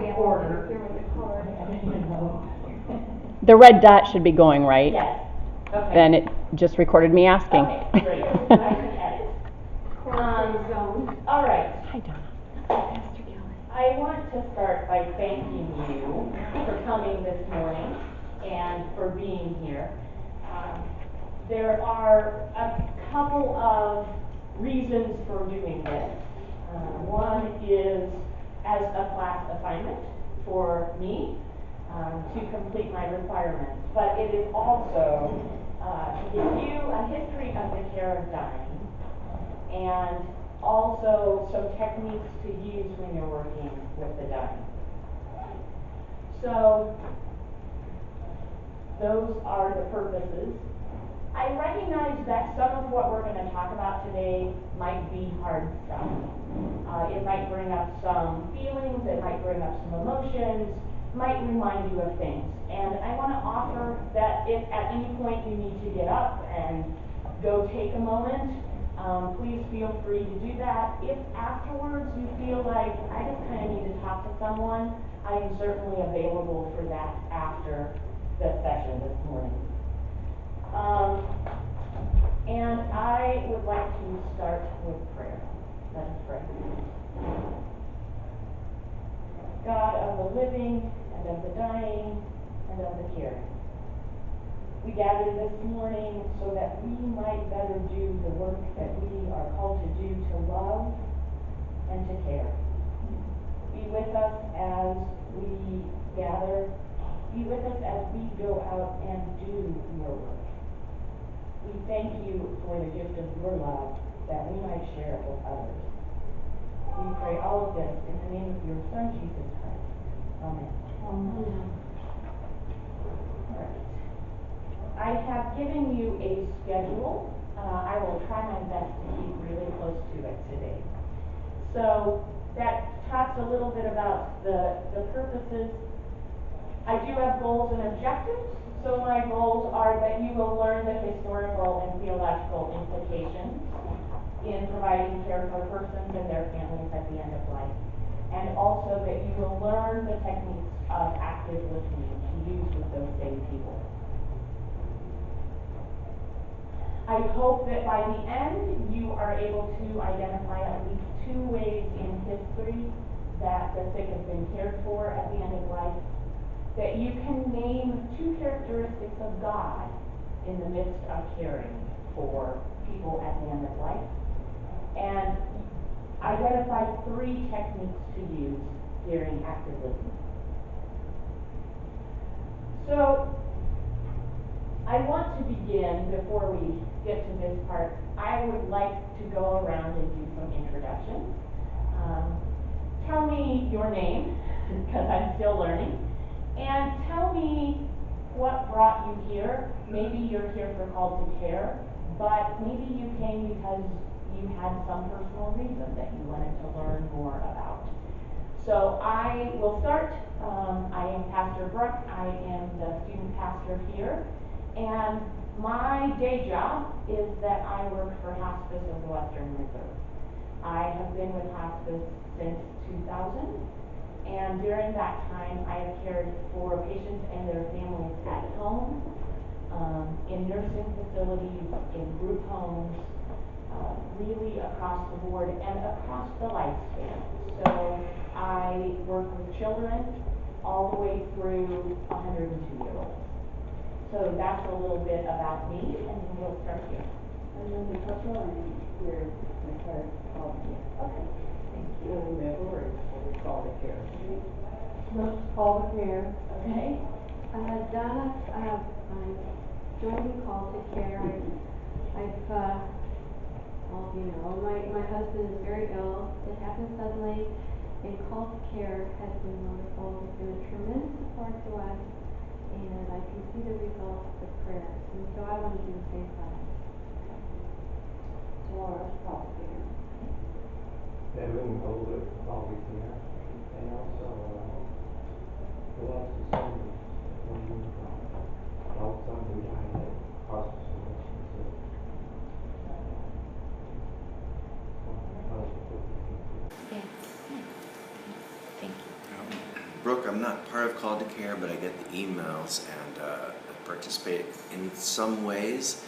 order. The red dot should be going, right? Yes. Okay. Then it just recorded me asking. Okay, great. I can edit. All right. Hi, Donna. I want to start by thanking you for coming this morning and for being here. There are a couple of reasons for doing this. One is as a class assignment for me to complete my requirements, but it is also to give you a history of the care of dying and also some techniques to use when you're working with the dying. So those are the purposes. I recognize that some of what we're going to talk about today might be hard stuff. It might bring up some feelings, it might bring up some emotions, might remind you of things. And I want to offer that if at any point you need to get up and go take a moment, please feel free to do that. If afterwards you feel like I just kind of need to talk to someone, I am certainly available for that after the session this morning. And I would like to start with prayer. Let us pray. God of the living and of the dying and of the caring, we gather this morning so that we might better do the work that we are called to do, to love and to care. Be with us as we gather. Be with us as we go out and do your work. We thank you for the gift of your love that we might share it with others. We pray all of this in the name of your Son, Jesus Christ. Amen. Amen. All right. I have given you a schedule. I will try my best to keep really close to it today. So that talks a little bit about the purposes. I do have goals and objectives. So my goals are that you will learn the historical and theological implications in providing care for persons and their families at the end of life. And also that you will learn the techniques of active listening to use with those same people. I hope that by the end you are able to identify at least 2 ways in history that the sick have been cared for at the end of life, that you can name 2 characteristics of God in the midst of caring for people at the end of life, and identify 3 techniques to use during active listening. So I want to begin, before we get to this part, I would like to go around and do some introductions. Tell me your name, because I'm still learning, and tell me what brought you here. Maybe you're here for Call to Care, but maybe you came because you had some personal reason that you wanted to learn more about. So I will start. I am Pastor Brooke. I am the student pastor here. And my day job is that I work for Hospice of the Western Reserve. I have been with Hospice since 2000, and during that time I have cared for patients and their families at home, in nursing facilities, in group homes, really across the board and across the lifespan. So I work with children all the way through 102-year-olds. So that's a little bit about me, and then we'll start here. And then the couple and here my card called here. Okay, thank you. And we have a word for Call to Care. Let's Call to Care. Okay. Donna, I'm joining Call to Care. I've well, you know, my husband is very ill. It happened suddenly, and Call to Care has been wonderful. It's been a tremendous support to us, and I can see the results of the prayers, and so I want to do the same for us. Laura's Call to Care. Evan Golder, Call to Care, and also the last December when we helped somebody died at hospice in Westminster. Thank you. Brooke, I'm not part of Call to Care, but I get the emails and I participate in some ways,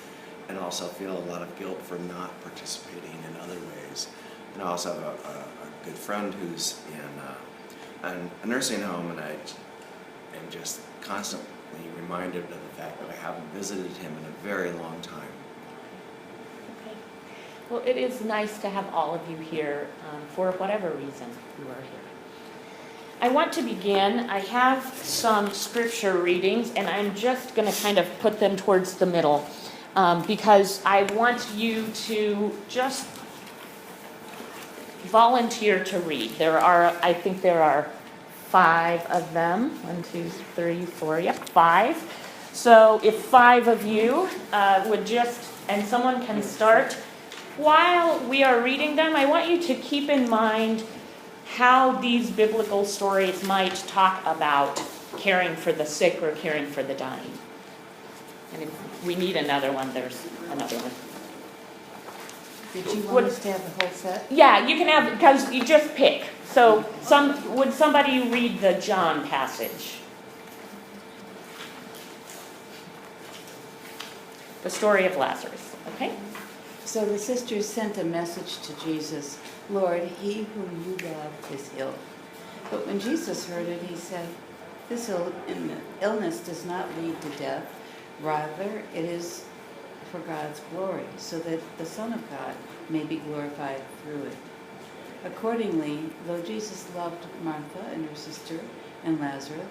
and also feel a lot of guilt for not participating in other ways. And I also have a good friend who's in a nursing home, and I am just constantly reminded of the fact that I haven't visited him in a very long time. Okay. Well, it is nice to have all of you here for whatever reason you are here. I want to begin. I have some scripture readings, and I'm just going to kind of put them towards the middle because I want you to just volunteer to read. I think there are 5 of them. 1, 2, 3, 4, yep, 5. So if 5 of you would just, and someone can start. While we are reading them, I want you to keep in mind how these biblical stories might talk about caring for the sick or caring for the dying. And if we need another one, there's another one. Did you want us to have the whole set? Yeah, you can have, because you just pick. So would somebody read the John passage? The story of Lazarus, okay? So the sisters sent a message to Jesus, Lord, he whom you love is ill. But when Jesus heard it, he said, this illness does not lead to death. Rather, it is for God's glory, so that the Son of God may be glorified through it. Accordingly, though Jesus loved Martha and her sister and Lazarus,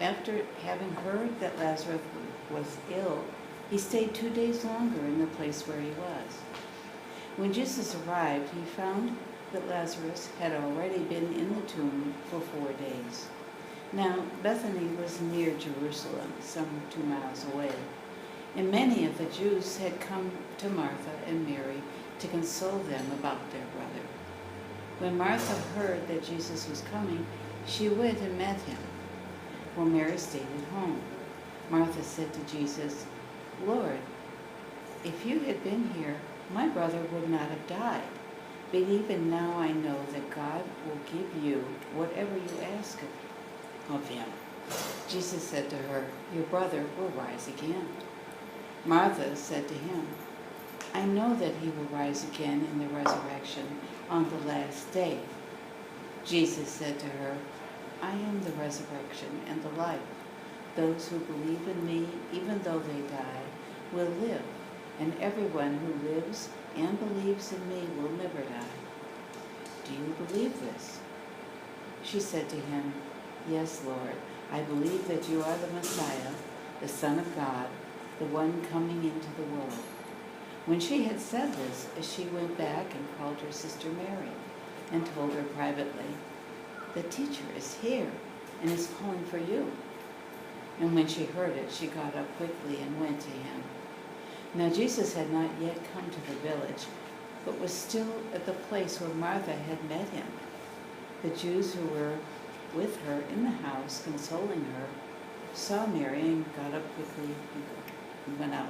after having heard that Lazarus was ill, he stayed 2 days longer in the place where he was. When Jesus arrived, he found that Lazarus had already been in the tomb for 4 days. Now, Bethany was near Jerusalem, some 2 miles away, and many of the Jews had come to Martha and Mary to console them about their brother. When Martha heard that Jesus was coming, she went and met him, while Mary stayed at home. Martha said to Jesus, Lord, if you had been here, my brother would not have died. But even now I know that God will give you whatever you ask of him. Jesus said to her, your brother will rise again. Martha said to him, I know that he will rise again in the resurrection on the last day. Jesus said to her, I am the resurrection and the life. Those who believe in me, even though they die, will live, and everyone who lives and believes in me will never die. Do you believe this? She said to him, Yes, Lord, I believe that you are the Messiah, the Son of God, the one coming into the world. When she had said this, she went back and called her sister Mary and told her privately, the teacher is here and is calling for you. And when she heard it, she got up quickly and went to him. Now Jesus had not yet come to the village, but was still at the place where Martha had met him. The Jews who were with her in the house, consoling her, saw Mary and got up quickly and went out.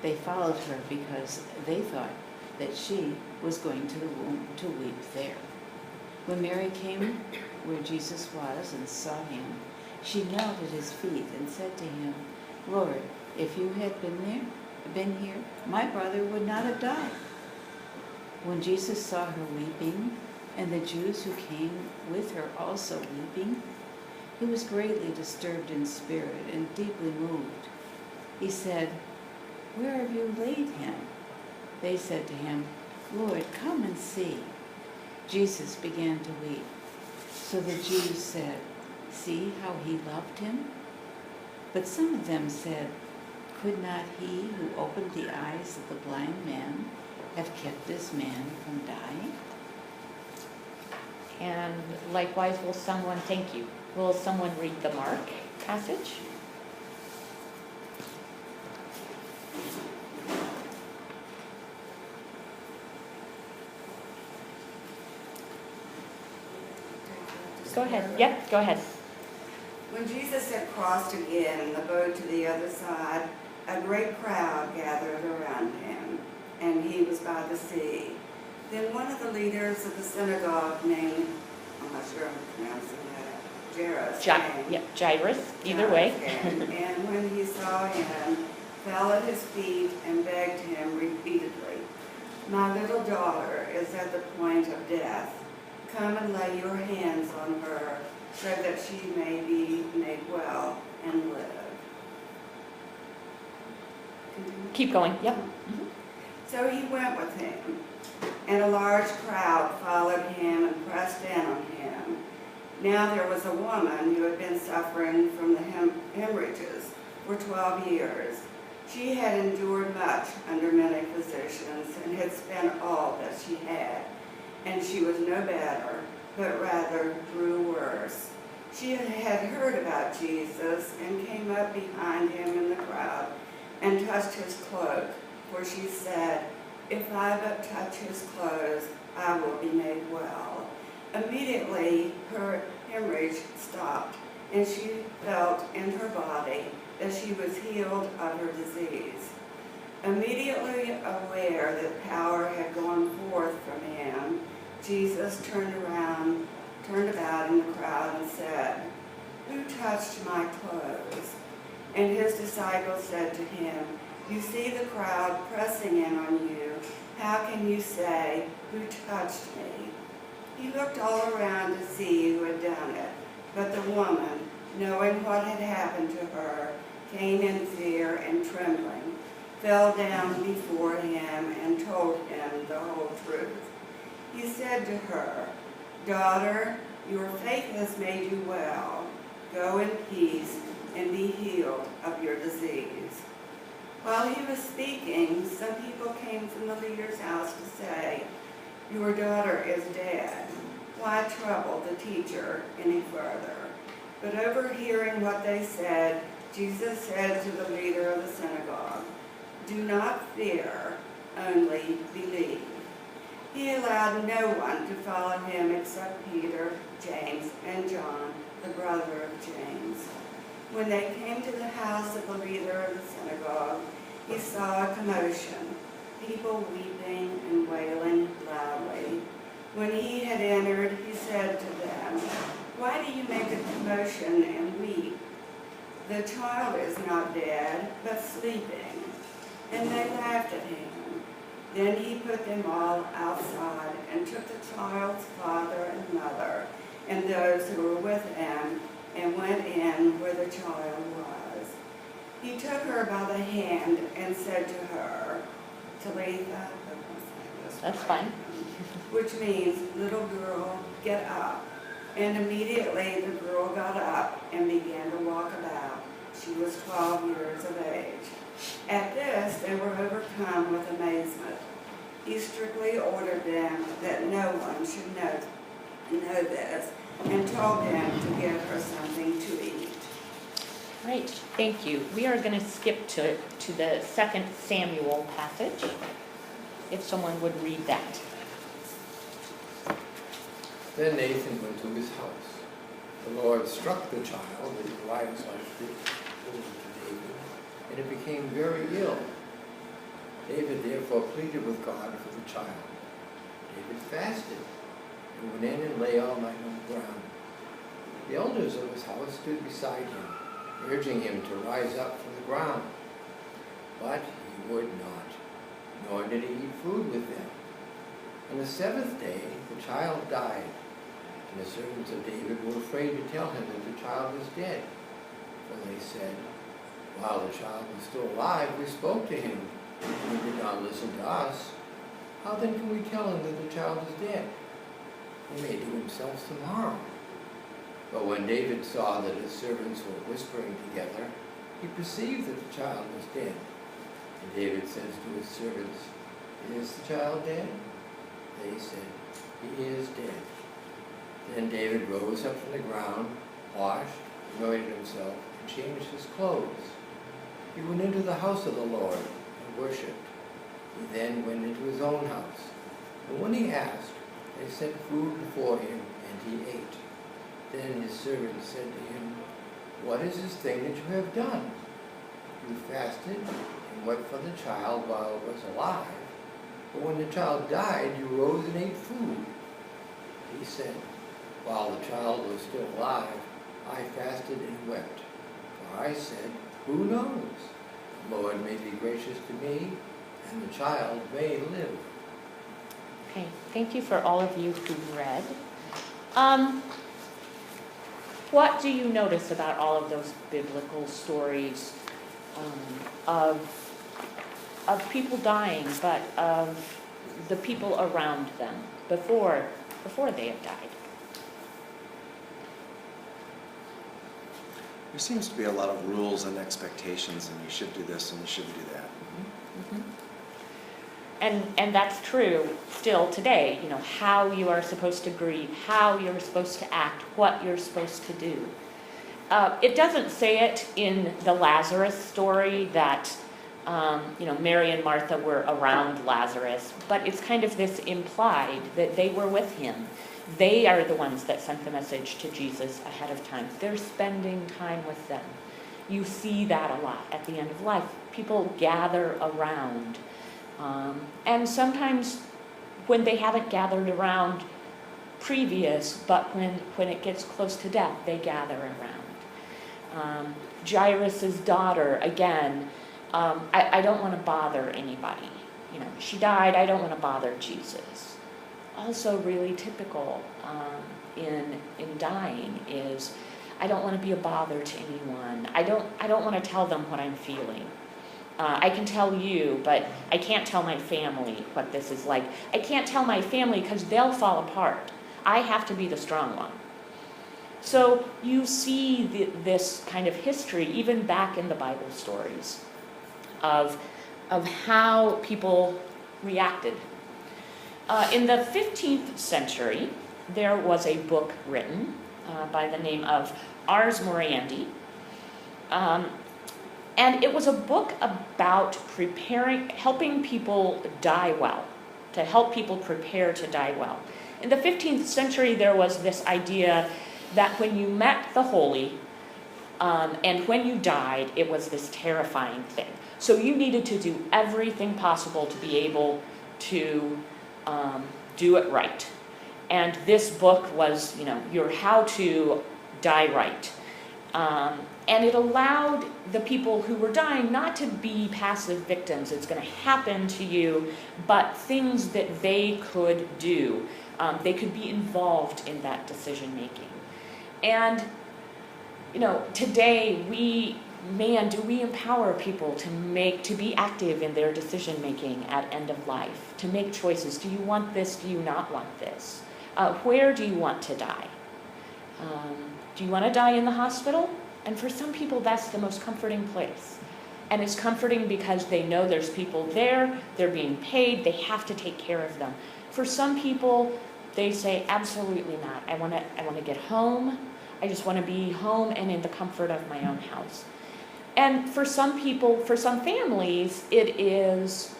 They followed her because they thought that she was going to the womb to weep there. When Mary came where Jesus was and saw him, she knelt at his feet and said to him, Lord, if you had been here, my brother would not have died. When Jesus saw her weeping, and the Jews who came with her also weeping, he was greatly disturbed in spirit and deeply moved. He said, Where have you laid him? They said to him, Lord, come and see. Jesus began to weep. So the Jews said, See how he loved him? But some of them said, Could not he who opened the eyes of the blind man have kept this man from dying? And likewise, thank you. Will someone read the Mark passage? Go ahead. Yep, go ahead. When Jesus had crossed again in the boat to the other side, a great crowd gathered around him, and he was by the sea. Then one of the leaders of the synagogue named, I'm not sure I'm pronouncing that, Jairus Yep, Jairus, either way. came, and when he saw him, fell at his feet and begged him repeatedly, "My little daughter is at the point of death. Come and lay your hands on her, so that she may be made well and live." Continue. Keep going, yep. So he went with him, and a large crowd followed him and pressed in on him. Now there was a woman who had been suffering from the hemorrhages for 12 years. She had endured much under many physicians and had spent all that she had, and she was no better, but rather grew worse. She had heard about Jesus and came up behind him in the crowd and touched his cloak, for she said, "If I but touch his clothes, I will be made well." Immediately her hemorrhage stopped, and she felt in her body that she was healed of her disease. Immediately aware that power had gone forth from him, Jesus turned about in the crowd and said, "Who touched my clothes?" And his disciples said to him, "You see the crowd pressing in on you. How can you say, 'Who touched me?'" He looked all around to see who had done it, but the woman, knowing what had happened to her, came in fear and trembling, fell down before him and told him the whole truth. He said to her, "Daughter, your faith has made you well. Go in peace and be healed of your disease." While he was speaking, some people came from the leader's house to say, "Your daughter is dead. Why trouble the teacher any further?" But overhearing what they said, Jesus said to the leader of the synagogue, "Do not fear, only believe." He allowed no one to follow him except Peter, James, and John, the brother of James. When they came to the house of the leader of the synagogue, he saw a commotion, people weeping and wailing loudly. When he had entered, he said to them, "Why do you make a commotion and weep? The child is not dead, but sleeping." And they laughed at him. Then he put them all outside and took the child's father and mother and those who were with him and went in where the child was. He took her by the hand and said to her, "Talitha," That's fine. which means, "Little girl, get up." And immediately the girl got up and began to walk about. She was 12 years of age. At this, they were overcome with amazement. He strictly ordered them that no one should know this, and told them to give her something to eat. Great, thank you. We are going to skip to the 2 Samuel passage, if someone would read that. Then Nathan went to his house. The Lord struck the child that Uriah's wife did to David, and it became very ill. David therefore pleaded with God for the child. David fasted and went in and lay all night on the ground. The elders of his house stood beside him, urging him to rise up from the ground. But he would not, nor did he eat food with them. On the 7th day, the child died, and the servants of David were afraid to tell him that the child was dead. For they said, "While the child was still alive, we spoke to him, and he did not listen to us. How then can we tell him that the child is dead? He may do himself some harm." But when David saw that his servants were whispering together, he perceived that the child was dead. And David says to his servants, "Is the child dead?" They said, "He is dead." Then David rose up from the ground, washed, anointed himself, and changed his clothes. He went into the house of the Lord and worshipped. He then went into his own house. And when he asked, they set food before him, and he ate. Then his servants said to him, "What is this thing that you have done? You fasted and wept for the child while it was alive, but when the child died, you rose and ate food." He said, "While the child was still alive, I fasted and wept, for I said, who knows? The Lord may be gracious to me, and the child may live. Okay, thank you for all of you who read. What do you notice about all of those biblical stories of people dying, but of the people around them before they have died? There seems to be a lot of rules and expectations, and you should do this and you shouldn't do that. Mm-hmm. And that's true still today, you know, how you are supposed to grieve, how you're supposed to act, what you're supposed to do. It doesn't say it in the Lazarus story that, you know, Mary and Martha were around Lazarus, but it's kind of this implied that they were with him. They are the ones that sent the message to Jesus ahead of time. They're spending time with them. You see that a lot at the end of life. People gather around. And sometimes when they haven't gathered around previous, but when it gets close to death, they gather around. Jairus' daughter, again, I don't want to bother anybody. You know, she died, I don't want to bother Jesus. Also really typical in dying is I don't want to be a bother to anyone. I don't want to tell them what I'm feeling. I can tell you, but I can't tell my family what this is like. I can't tell my family because they'll fall apart. I have to be the strong one. So you see this kind of history, even back in the Bible stories, of how people reacted. In the 15th century, there was a book written by the name of Ars Moriendi. And it was a book about helping people die well, to help people prepare to die well. In the 15th century, there was this idea that when you met the holy, and when you died, it was this terrifying thing. So you needed to do everything possible to be able to do it right. And this book was, you know, your how to die right. And it allowed the people who were dying not to be passive victims. It's going to happen to you, but things that they could do. They could be involved in that decision making. And, you know, today do we empower people to be active in their decision making at end of life, to make choices. Do you want this? Do you not want this? Where do you want to die? Do you want to die in the hospital? And for some people, that's the most comforting place. And it's comforting because they know there's people there, they're being paid, they have to take care of them. For some people, they say, absolutely not. I want to get home. I just want to be home and in the comfort of my own house. And for some people, for some families, it is,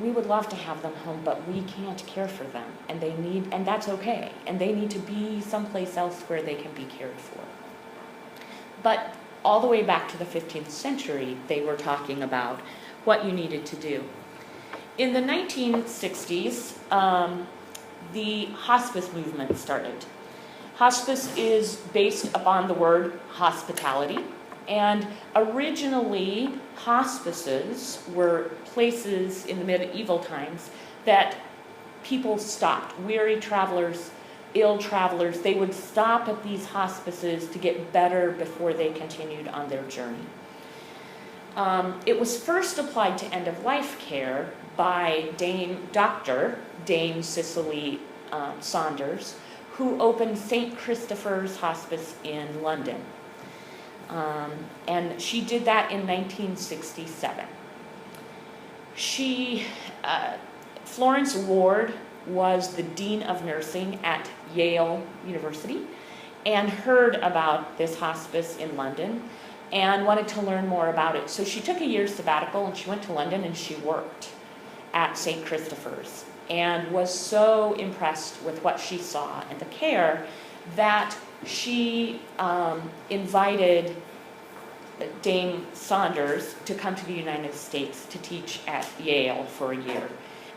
we would love to have them home, but we can't care for them. And that's okay. And they need to be someplace else where they can be cared for. But all the way back to the 15th century, they were talking about what you needed to do. In the 1960s, the hospice movement started. Hospice is based upon the word hospitality, and originally hospices were places in the medieval times that people stopped, weary travelers, ill travelers, they would stop at these hospices to get better before they continued on their journey. It was first applied to end-of-life care by Dame Cicely Saunders, who opened St. Christopher's Hospice in London. And she did that in 1967. Florence Ward was the Dean of Nursing at Yale University and heard about this hospice in London and wanted to learn more about it. So she took a year's sabbatical and she went to London and she worked at St. Christopher's and was so impressed with what she saw and the care that she invited Dame Saunders to come to the United States to teach at Yale for a year.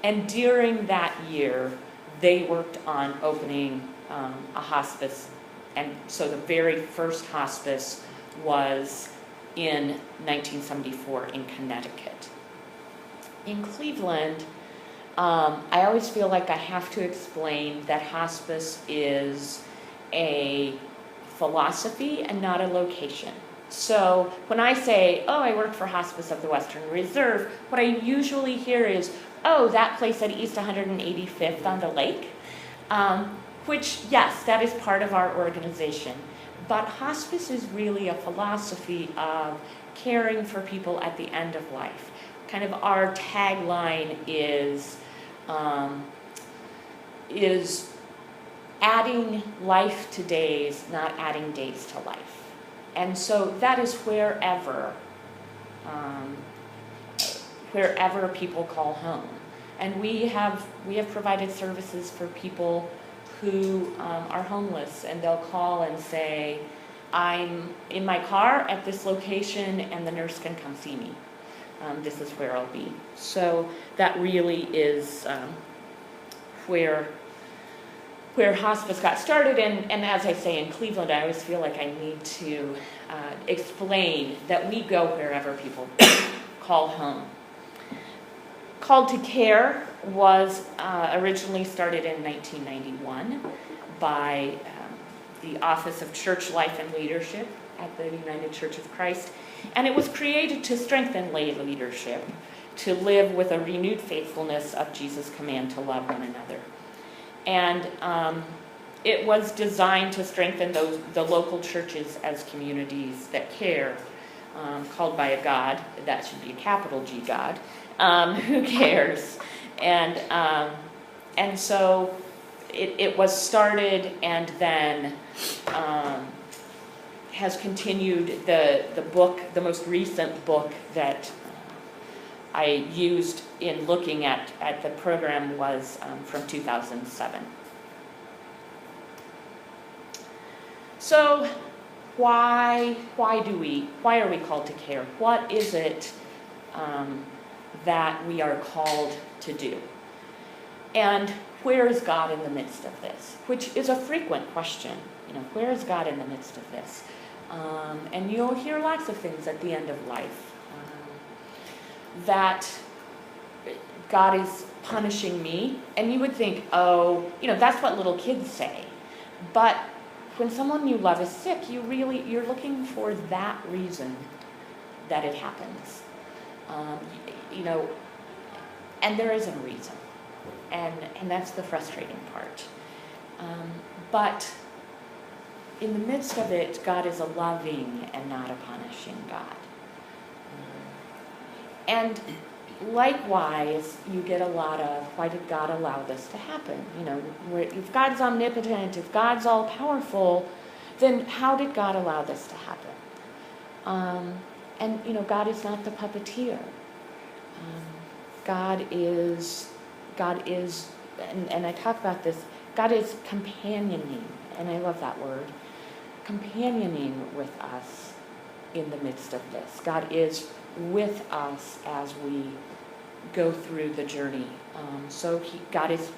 And during that year, they worked on opening a hospice And so the very first hospice was in 1974 in Connecticut. In Cleveland, I always feel like I have to explain that hospice is a philosophy and not a location. So when I say, oh, I work for Hospice of the Western Reserve, what I usually hear is, oh, that place at East 185th on the lake, which, yes, that is part of our organization. But hospice is really a philosophy of caring for people at the end of life. Kind of our tagline is adding life to days, not adding days to life. And so that is wherever people call home. And we have provided services for people who are homeless, and they'll call and say, I'm in my car at this location and the nurse can come see me. This is where I'll be. So that really is where hospice got started. And as I say, in Cleveland, I always feel like I need to explain that we go wherever people call home. Called to Care was originally started in 1991 by the Office of Church Life and Leadership at the United Church of Christ. And it was created to strengthen lay leadership, to live with a renewed faithfulness of Jesus' command to love one another. And it was designed to strengthen the local churches as communities that care, called by a God, that should be a capital G God, who cares. And so it was started and then has continued. The book, the most recent book that I used in looking at the program was from 2007. So why are we called to care? What is it that we are called to do? And where is God in the midst of this? Which is a frequent question. Where is God in the midst of this? And you'll hear lots of things at the end of life. That God is punishing me. And you would think, oh, that's what little kids say. But when someone you love is sick, you're looking for that reason that it happens. And there isn't a reason. And that's the frustrating part. But in the midst of it, God is a loving and not a punishing God. And likewise, you get a lot of, why did God allow this to happen? If God's omnipotent, if God's all powerful, then how did God allow this to happen? And God is not the puppeteer. God is, and I talk about this, God is companioning, and I love that word, companioning with us in the midst of this. God is with us as we go through the journey. So God is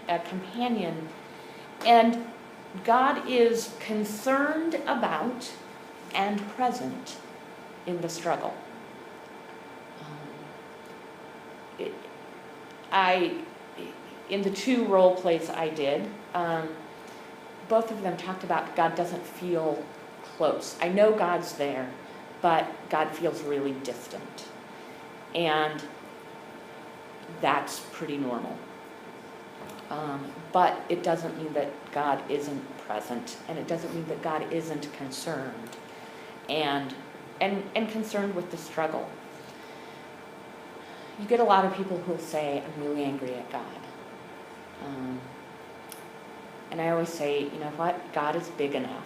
a companion, and God is concerned about and present in the struggle. In the 2 role plays I did, both of them talked about God doesn't feel close. I know God's there, but God feels really distant. And that's pretty normal. But it doesn't mean that God isn't present, and it doesn't mean that God isn't concerned and concerned with the struggle. You get a lot of people who will say, I'm really angry at God. And I always say, you know what? God is big enough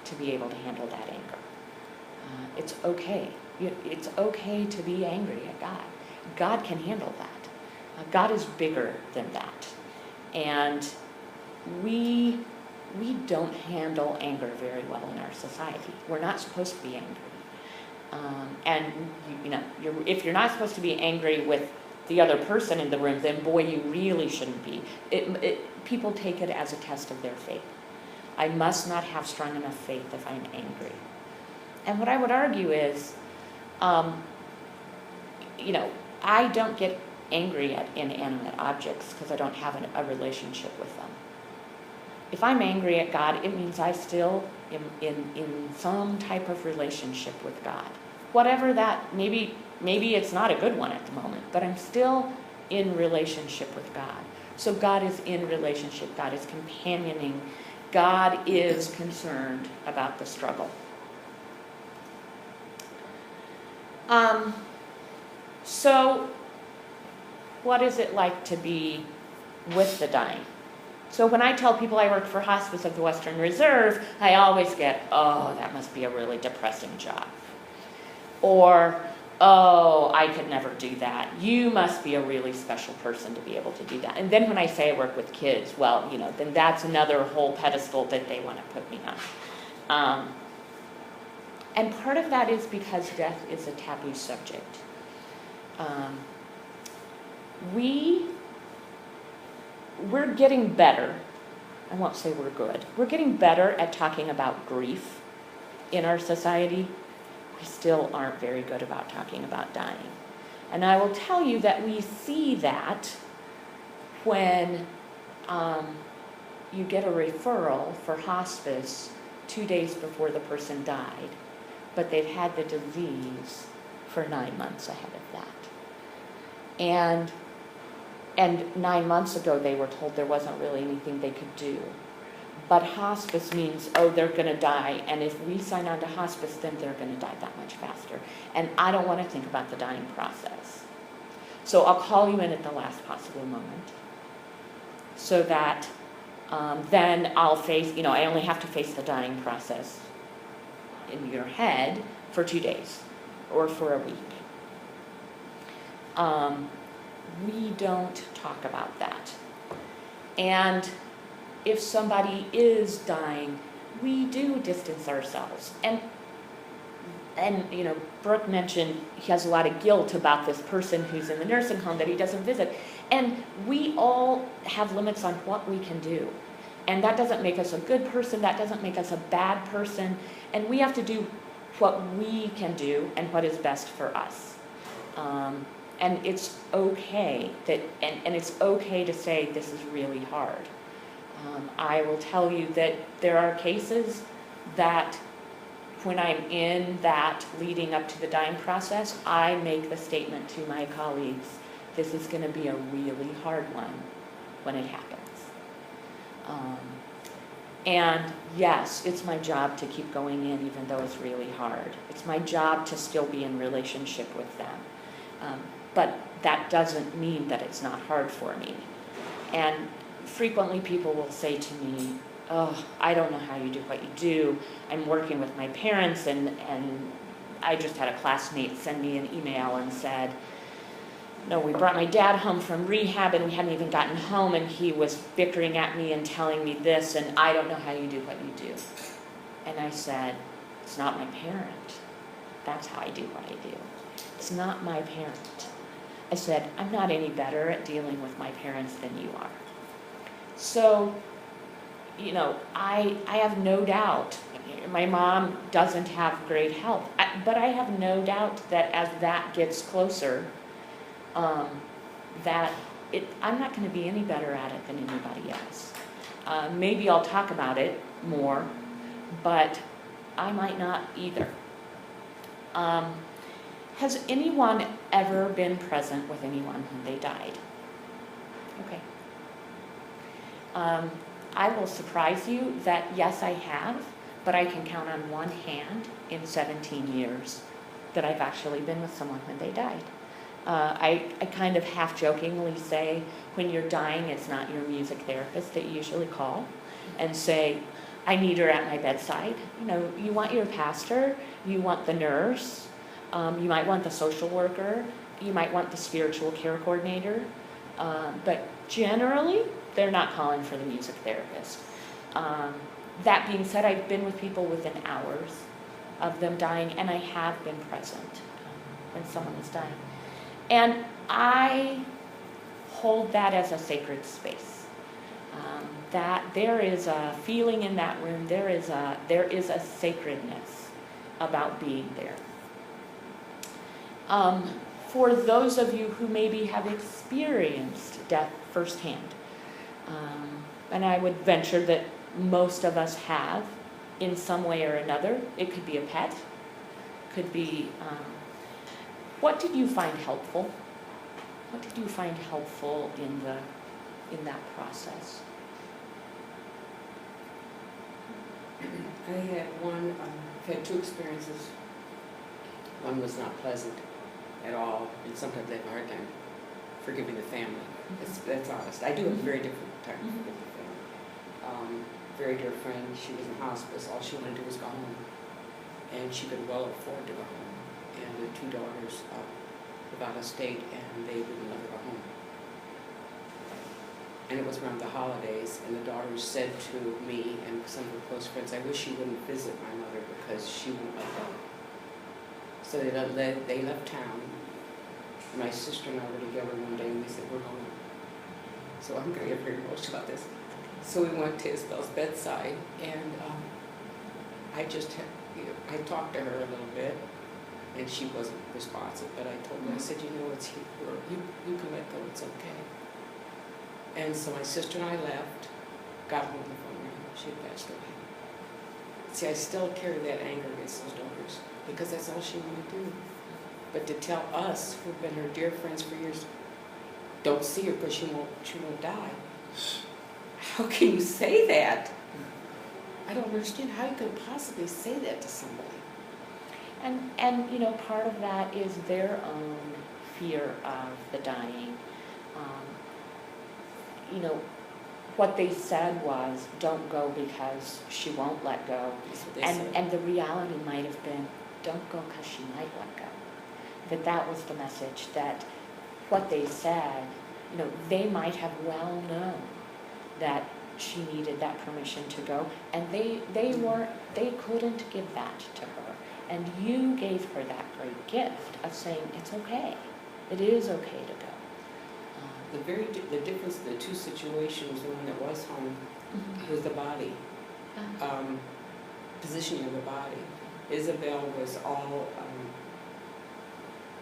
to be able to handle that anger. It's okay. It's okay to be angry at God. God can handle that. God is bigger than that. And we don't handle anger very well in our society. We're not supposed to be angry. And if you're not supposed to be angry with the other person in the room, then boy, you really shouldn't be. People take it as a test of their faith. I must not have strong enough faith if I'm angry. And what I would argue is, I don't get angry at inanimate objects because I don't have a relationship with them. If I'm angry at God, it means I still am in some type of relationship with God. Whatever that, maybe it's not a good one at the moment, but I'm still in relationship with God. So God is in relationship. God is companioning. God is concerned about the struggle. So what is it like to be with the dying? So when I tell people I work for Hospice of the Western Reserve, I always get, oh, that must be a really depressing job. Or, oh, I could never do that. You must be a really special person to be able to do that. And then when I say I work with kids, well, then that's another whole pedestal that they want to put me on. And part of that is because death is a taboo subject. We're getting better. I won't say we're good. We're getting better at talking about grief in our society. We still aren't very good about talking about dying. And I will tell you that we see that when you get a referral for hospice 2 days before the person died, but they've had the disease for 9 months ahead of that. And 9 months ago, they were told there wasn't really anything they could do. But hospice means, oh, they're going to die, and if we sign on to hospice, then they're going to die that much faster. And I don't want to think about the dying process. So I'll call you in at the last possible moment, so that then I'll face, I only have to face the dying process in your head for 2 days or for a week. We don't talk about that. And if somebody is dying, we do distance ourselves. And Brooke mentioned he has a lot of guilt about this person who's in the nursing home that he doesn't visit. And we all have limits on what we can do. And that doesn't make us a good person, that doesn't make us a bad person. And we have to do what we can do and what is best for us. And it's okay and it's okay to say this is really hard. I will tell you that there are cases that when I'm in that leading up to the dying process, I make the statement to my colleagues, this is going to be a really hard one when it happens. And yes, it's my job to keep going in even though it's really hard. It's my job to still be in relationship with them. But that doesn't mean that it's not hard for me. And frequently people will say to me, oh, I don't know how you do what you do. I'm working with my parents, and I just had a classmate send me an email and said, no, we brought my dad home from rehab and we hadn't even gotten home and he was bickering at me and telling me this, and I don't know how you do what you do. And I said, it's not my parent. That's how I do what I do. It's not my parent. I said, I'm not any better at dealing with my parents than you are. So, I have no doubt, my mom doesn't have great health, but I have no doubt that as that gets closer, that I'm not going to be any better at it than anybody else. Maybe I'll talk about it more, but I might not either. Has anyone ever been present with anyone when they died? Okay. I will surprise you that yes, I have, but I can count on one hand in 17 years that I've actually been with someone when they died. I kind of half-jokingly say, when you're dying, it's not your music therapist that you usually call and say, I need her at my bedside. You want your pastor, you want the nurse, you might want the social worker, you might want the spiritual care coordinator, but generally, they're not calling for the music therapist. That being said, I've been with people within hours of them dying, and I have been present when someone is dying. And I hold that as a sacred space. That there is a feeling in that room, there is a sacredness about being there. For those of you who maybe have experienced death firsthand, and I would venture that most of us have in some way or another. It could be a pet, could be, what did you find helpful? What did you find helpful in that process? I had two experiences. One was not pleasant at all, and sometimes I have a hard time forgiving the family. That's honest. I do have a very different time forgiving the family. Very dear friend, she was in hospice. All she wanted to do was go home, and she could well afford to go home. And the two daughters live out of state, and they wouldn't let her go home. And it was around the holidays, and the daughters said to me and some of her close friends, "I wish you wouldn't visit my mother because she won't let go." So they left town. My sister and I were together one day, and we said, "We're going." So I'm going to get very emotional about this. So we went to Isabel's bedside, and I talked to her a little bit, and she wasn't responsive. But I told her, I said, it's here. You can let go. It's okay. And so my sister and I left, got home, the phone rang. She had passed away. See, I still carry that anger against those daughters because that's all she wanted to do. But to tell us, who've been her dear friends for years, don't see her because she won't die. How can you say that? I don't understand how you could possibly say that to somebody. And part of that is their own fear of the dying. What they said was, don't go because she won't let go. That's what they said. And the reality might have been, don't go because she might let go. That was the message, that what they said, they might have well known that she needed that permission to go, and they couldn't give that to her. And you gave her that great gift of saying, it's okay. It is okay to go. The difference of the two situations, the one that was home, was the body, positioning of the body. Isabel was all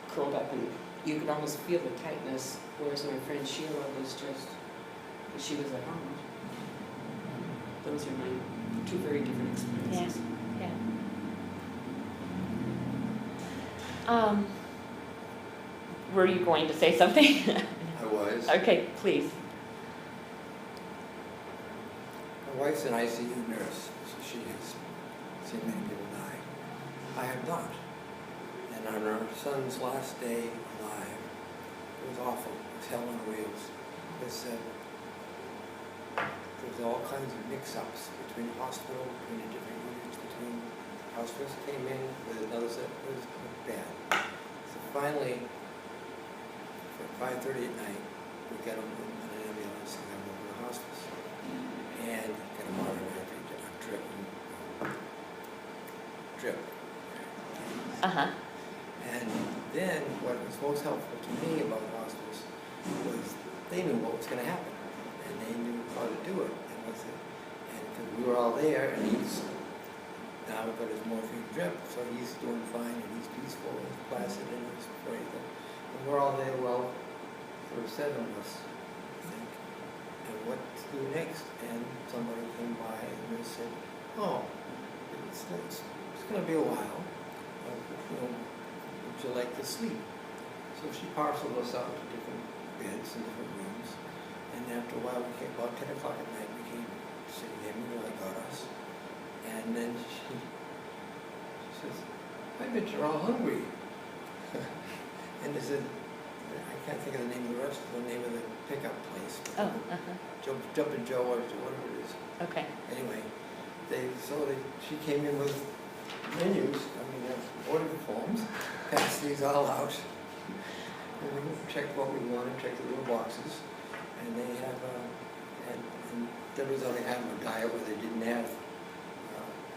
curled up, and you could almost feel the tightness, whereas my friend Sheila was she was at home. Those are my two very different experiences. Yeah. Were you going to say something? I was. Okay, please. My wife's an ICU nurse, so she has seen many people die. I have not. And on our son's last day alive, it was awful. It was hell on wheels. There was all kinds of mix-ups between the hospital, between the different units, between hospice came in with another set. It was bad. So finally, at 5:30 at night, we got him in an ambulance and got him over to hospice. And got him on a drip. And then what was most helpful to me about hospice was they knew what was going to happen. And they knew how to do it. And because we were all there, and he's now got his morphine drip, so he's doing fine, and he's peaceful, and he's placid, and he's ready to go. And we're all there, well, there were 7 of us, I think. And what to do next? And somebody came by and they said, "Oh, it's going to be a while. Would you like to sleep?" So she parceled us out to different beds in different rooms. And after a while, about 10 o'clock at night, we came sitting there, we really got us. And then she says, "I bet you're all hungry." And they said, I can't think of the name of the restaurant, the name of the pickup place. Jumpin' Joe or whatever it is. Okay. Anyway, she came in with menus, order forms, passed these all out. And we checked what we wanted, checked the little boxes. And they have, and there was only kind of a diet where they didn't have,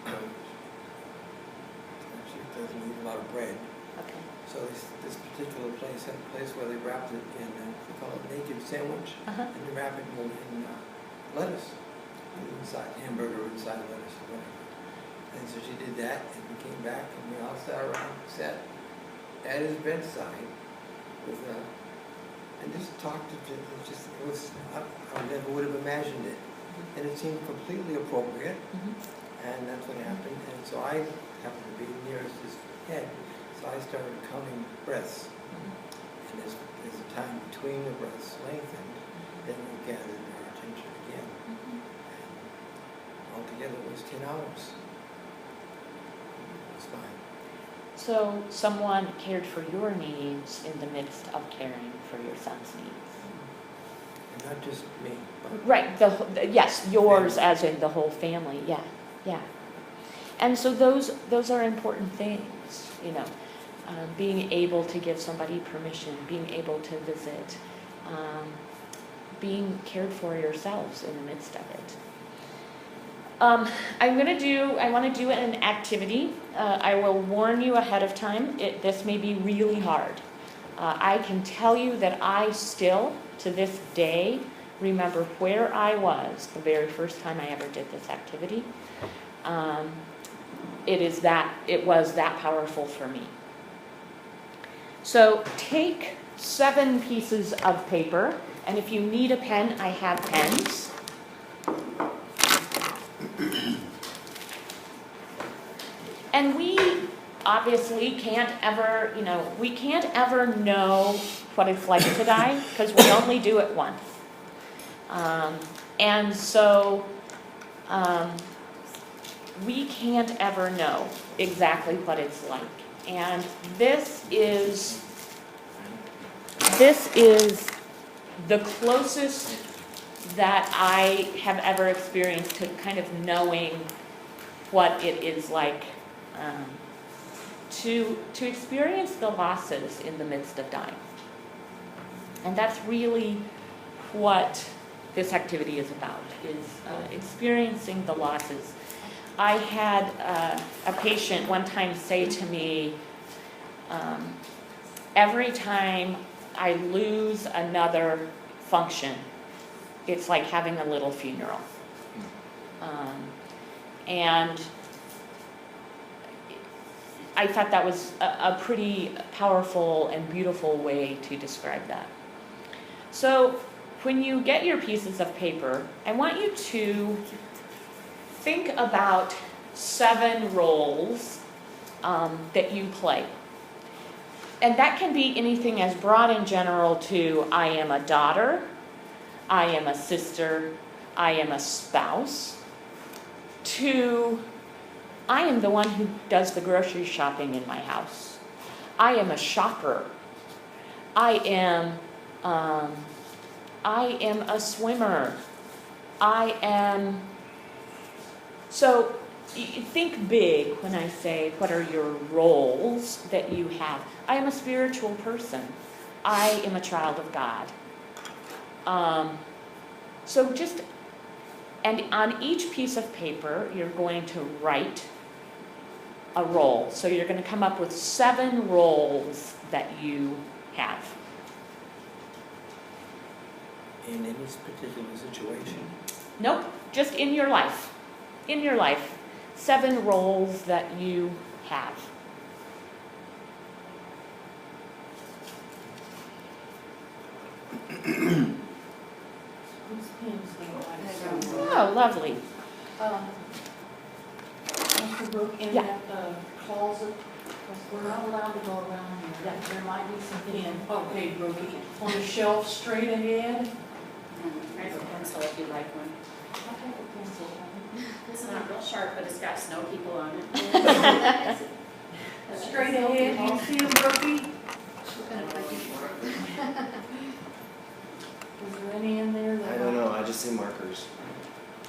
actually it doesn't eat a lot of bread. Okay. So this particular place had a place where they wrapped it in, they call it naked sandwich, and they wrap it in lettuce inside, hamburger inside lettuce or whatever. And so she did that, and we came back, and we all sat at his bedside with and just talked to him. It was, I never would have imagined it. And it seemed completely appropriate, and that's what happened. And so I happened to be nearest his head, so I started counting breaths. And as the time between the breaths lengthened, then we gathered our attention again. And altogether it was 10 hours. It was fine. So someone cared for your needs in the midst of caring for your son's needs. And not just me, but Right, yes, yours as in the whole family, yeah, yeah. And so those are important things, you know, being able to give somebody permission, being able to visit, being cared for yourselves in the midst of it. I want to do an activity. I will warn you ahead of time, this may be really hard. I can tell you that I still, to this day, remember where I was the very first time I ever did this activity. It was that powerful for me. So take 7 pieces of paper, and if you need a pen, I have pens. And we obviously can't ever, we can't ever know what it's like to die because we only do it once. And so we can't ever know exactly what it's like. And this is the closest that I have ever experienced to kind of knowing what it is like to experience the losses in the midst of dying. And that's really what this activity is about, is experiencing the losses. I had a patient one time say to me, every time I lose another function, it's like having a little funeral. And I thought that was a pretty powerful and beautiful way to describe that. So when you get your pieces of paper, I want you to think about 7 roles that you play. And that can be anything as broad and general to I am a daughter, I am a sister, I am a spouse, to I am the one who does the grocery shopping in my house. I am a shopper. I am a swimmer. So think big when I say what are your roles that you have. I am a spiritual person. I am a child of God. And on each piece of paper, you're going to write a role. So you're going to come up with 7 roles that you have. in any particular situation. Nope, just in your life. In your life. 7 roles that you have. Oh, lovely. Mr. Brooke, in Yeah. that closet, we're not allowed to go around here. There might be some pen. Okay, Brooke, on the shelf straight ahead. There's a pencil if you'd like one. I'll take a pencil. It's not real sharp, but it's got snow people on it. Straight ahead, you see them, Brookie? Is there any in there that? I don't know, I just see markers.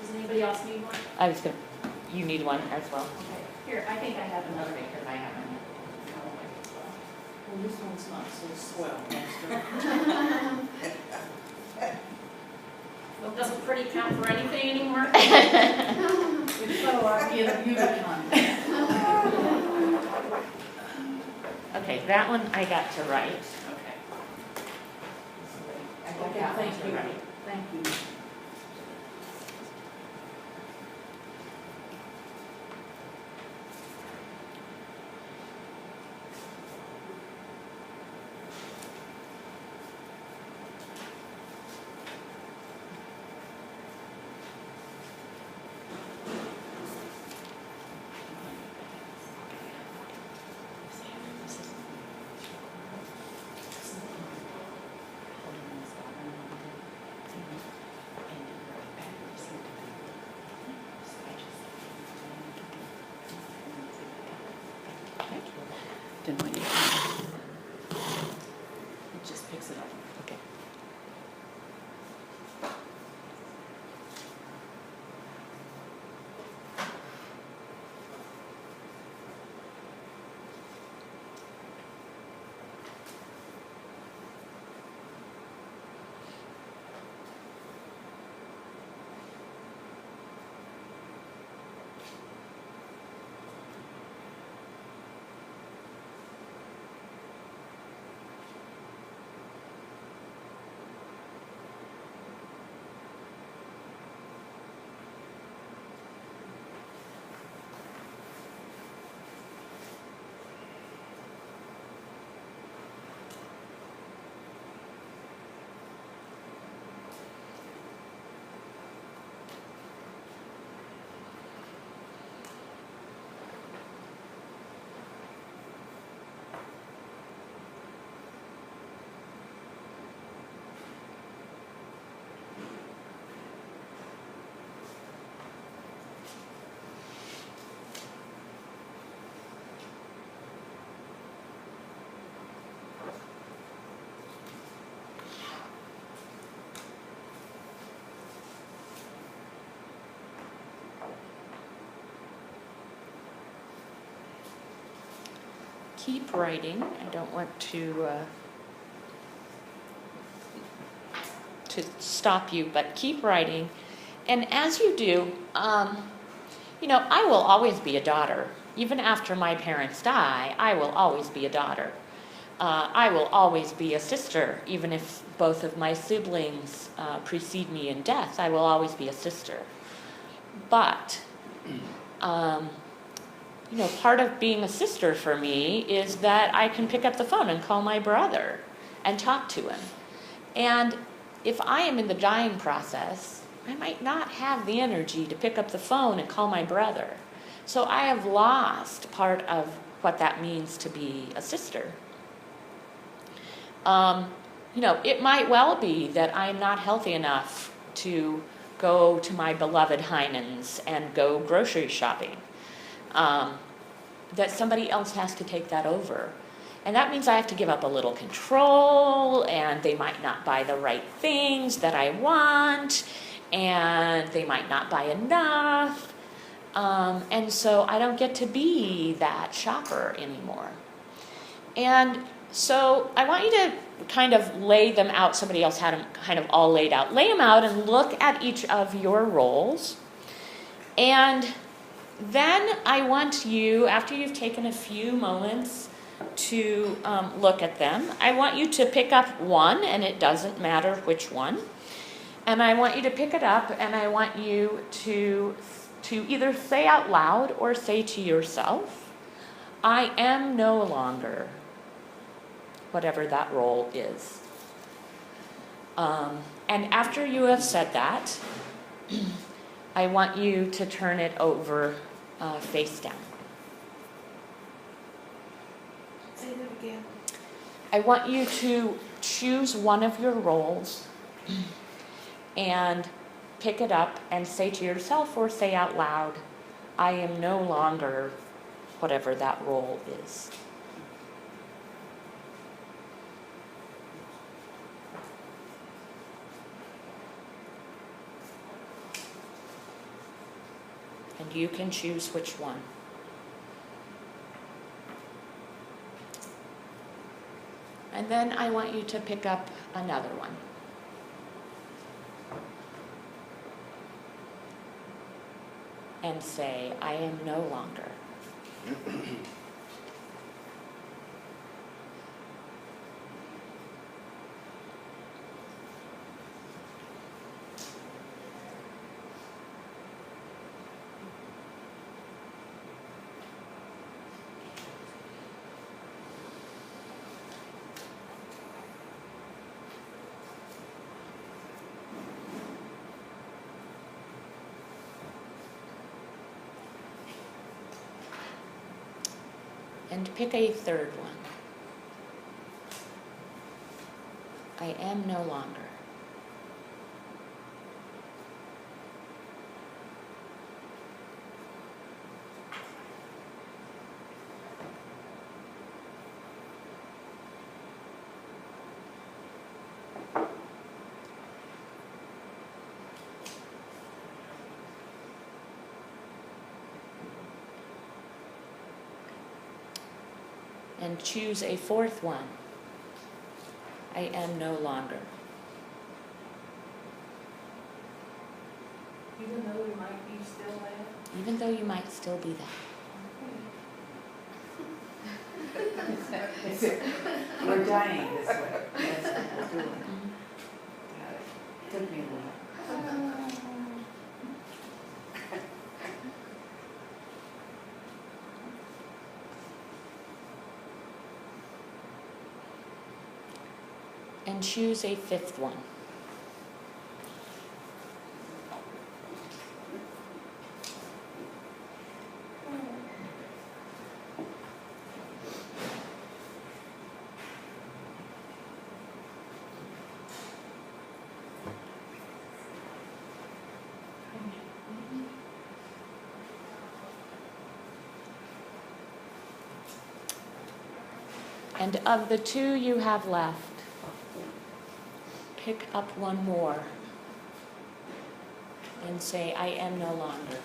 Does anybody else need one? I was going to, you need one as well. Okay. Here, I think I have another maker that I have in Well, this one's not so swell, Master. Well, doesn't pretty count for anything anymore? If so, I get a unicorn. Okay, that one I got to write. Okay. I got Okay, that one thank to you. write. Thank you. Didn't want you to. It just picks it up. Okay. Keep writing. I don't want to stop you, but keep writing. And as you do, I will always be a daughter. Even after my parents die, I will always be a daughter. I will always be a sister, even if both of my siblings precede me in death. I will always be a sister. But part of being a sister for me is that I can pick up the phone and call my brother and talk to him. And if I am in the dying process, I might not have the energy to pick up the phone and call my brother. So I have lost part of what that means to be a sister. It might well be that I'm not healthy enough to go to my beloved Heinen's and go grocery shopping. That somebody else has to take that over. And that means I have to give up a little control, and they might not buy the right things that I want, and they might not buy enough. And so I don't get to be that shopper anymore. And so I want you to kind of lay them out. Somebody else had them kind of all laid out. Lay them out and look at each of your roles. And then I want you, after you've taken a few moments to look at them, I want you to pick up one, and it doesn't matter which one. And I want you to pick it up, and I want you to either say out loud or say to yourself, I am no longer whatever that role is. And after you have said that, I want you to turn it over face down. Say that again. I want you to choose one of your roles and pick it up and say to yourself or say out loud, I am no longer whatever that role is. And you can choose which one. And then I want you to pick up another one. And say, I am no longer. And pick a third one. I am no longer. And choose a fourth one. I am no longer. Even though we might be still there. Even though you might still be there. We're dying this way. That's what we're doing. Got it. Took me a while. And choose a fifth one. And of the two you have left, pick up one more and say, I am no longer.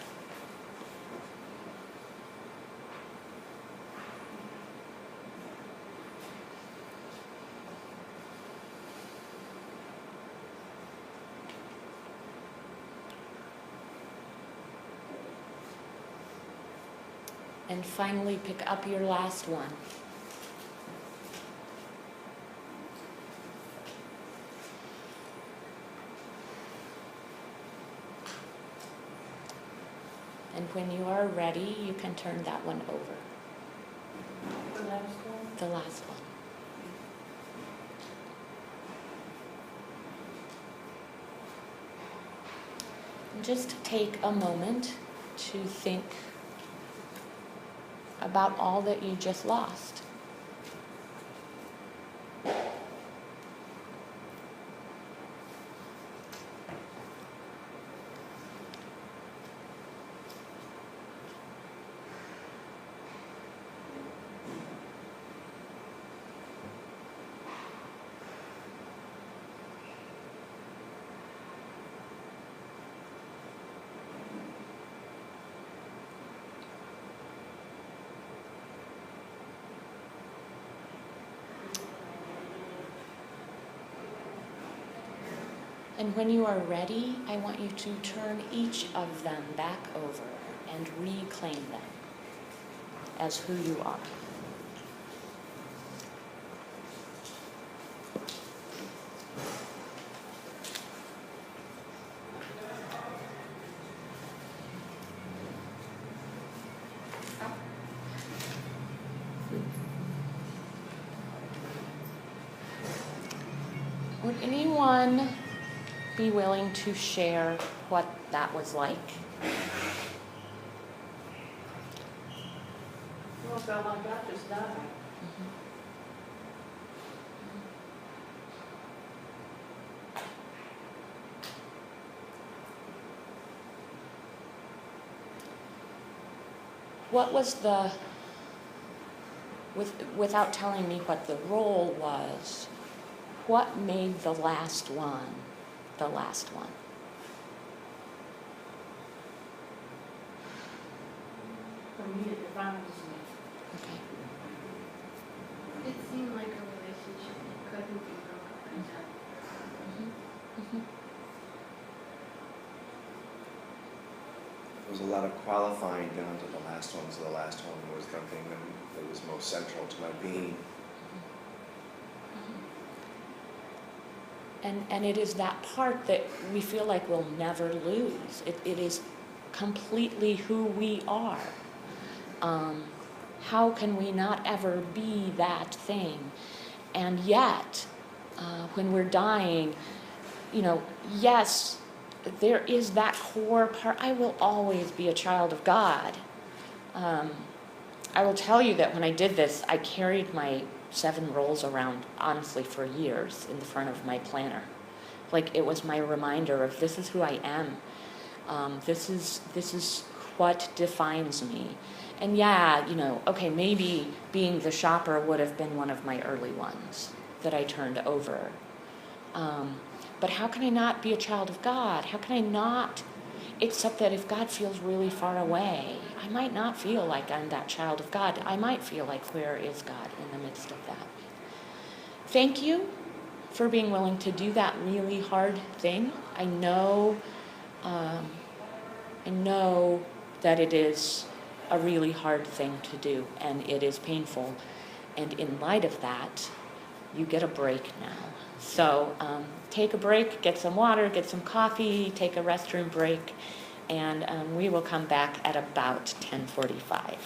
And finally, pick up your last one. And when you are ready, you can turn that one over. The last one. The last one. And just take a moment to think about all that you just lost. And when you are ready, I want you to turn each of them back over and reclaim them as who you are. Would anyone be willing to share what that was like? Well, it felt like I just died. What was the, without telling me what the role was, what made the last one the last one? For me, it defines me. Okay. It seemed like a relationship that couldn't be broken like that. There was a lot of qualifying down to the last one, so the last one was the thing that was most central to my being. And it is that part that we feel like we'll never lose. It is completely who we are. How can we not ever be that thing? And yet, when we're dying, yes, there is that core part. I will always be a child of God. I will tell you that when I did this, I carried my 7 rolls around, honestly, for years in the front of my planner. Like, it was my reminder of this is who I am. This is what defines me. And yeah, okay, maybe being the shopper would have been one of my early ones that I turned over. But how can I not be a child of God? How can I not except that if God feels really far away, I might not feel like I'm that child of God. I might feel like, where is God in the midst of that? Thank you for being willing to do that really hard thing. I know that it is a really hard thing to do, and it is painful. And in light of that, you get a break now. So take a break, get some water, get some coffee, take a restroom break, and we will come back at about 10:45.